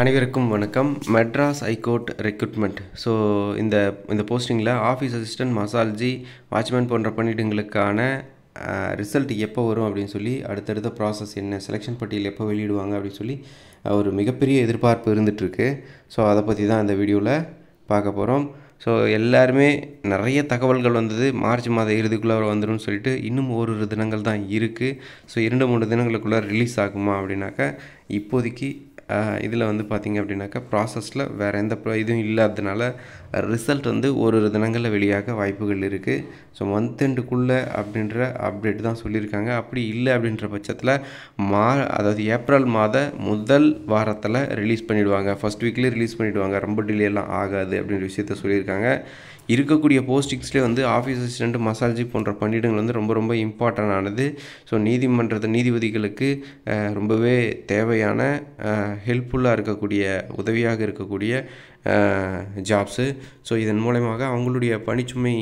அனைவருக்கும் வணக்கம். Madras high court recruitment. So இந்த போஸ்டிங்கில் ஆஃபீஸ் அசிஸ்டன்ட், மசால்ஜி, வாட்ச்மேன் போன்ற பணியிடங்களுக்கான ரிசல்ட் எப்போ வரும் அப்படின்னு சொல்லி, அடுத்தடுத்த ப்ராசஸ் என்ன, செலெக்ஷன் பட்டியல் எப்போ வெளியிடுவாங்க அப்படின்னு சொல்லி ஒரு மிகப்பெரிய எதிர்பார்ப்பு இருந்துகிட்ருக்கு. ஸோ அதை பற்றி தான் இந்த வீடியோவில் பார்க்க போகிறோம். ஸோ எல்லாருமே நிறைய தகவல்கள் வந்தது, மார்ச் மாத இறுதிக்குள்ளே வந்துடும் சொல்லிட்டு இன்னும் ஓரிரு தினங்கள் தான் இருக்குது. ஸோ 2-3 தினங்களுக்குள்ளே ரிலீஸ் ஆகுமா அப்படின்னாக்கா, இப்போதைக்கு இதில் வந்து பார்த்திங்க அப்படின்னாக்கா ப்ராசஸில் வேறு எந்த இதுவும் இல்லாததுனால ரிசல்ட் வந்து ஒரு தினங்களில் வெளியாக வாய்ப்புகள் இருக்குது. ஸோ மந்த் எண்டுக்குள்ளே அப்படின்ற அப்டேட் தான் சொல்லியிருக்காங்க. அப்படி இல்லை அப்படின்ற பட்சத்தில் அதாவது ஏப்ரல் மாத முதல் வாரத்தில் ரிலீஸ் பண்ணிவிடுவாங்க. ஃபஸ்ட் வீக்லேயே ரிலீஸ் பண்ணிவிடுவாங்க. ரொம்ப டிலேலாம் ஆகாது அப்படின்ற விஷயத்த சொல்லியிருக்காங்க. இருக்கக்கூடிய போஸ்டிங்ஸ்லேயே வந்து ஆஃபீஸ் அசிஸ்டண்ட், மசால்ஜி போன்ற பணியிடங்கள் வந்து ரொம்ப ரொம்ப இம்பார்ட்டண்டானது. ஸோ நீதிபதிகளுக்கு ரொம்பவே தேவையான ஹெல்ப்ஃபுல்லாக இருக்கக்கூடிய, உதவியாக இருக்கக்கூடிய ஜாப்ஸு. ஸோ இதன் மூலமாக அவங்களுடைய பணிச்சுமை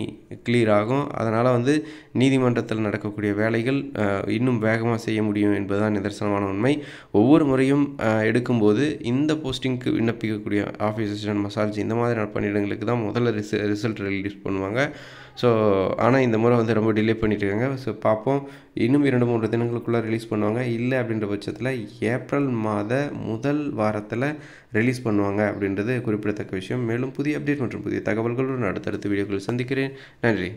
கிளியர் ஆகும். அதனால் வந்து நீதிமன்றத்தில் நடக்கக்கூடிய வேலைகள் இன்னும் வேகமாக செய்ய முடியும் என்பதுதான் நிதர்சனமான உண்மை. ஒவ்வொரு முறையும் எடுக்கும்போது இந்த போஸ்டிங்க்கு விண்ணப்பிக்கக்கூடிய ஆஃபீஸ் அசிஸ்டன்ட், மசால்ஜி இந்த மாதிரியான பணியிடங்களுக்கு தான் முதல்ல ரிசல்ட் ரிலீஸ் பண்ணுவாங்க. ஸோ ஆனால் இந்த முறை வந்து ரொம்ப டிலே பண்ணிட்டுருக்காங்க. ஸோ பார்ப்போம், இன்னும் 2-3 தினங்களுக்குள்ளே ரிலீஸ் பண்ணுவாங்க. இல்லை அப்படின்ற பட்சத்தில் ஏப்ரல் மாத முதல் வாரத்தில் ரிலீஸ் பண்ணுவாங்க அப்படின்றது குறிப்பிடத்தக்க விஷயம். மேலும் புதிய அப்டேட் மற்றும் புதிய தகவல்களுடன் அடுத்தடுத்த வீடியோக்களில் சந்திக்கிறேன். நன்றி.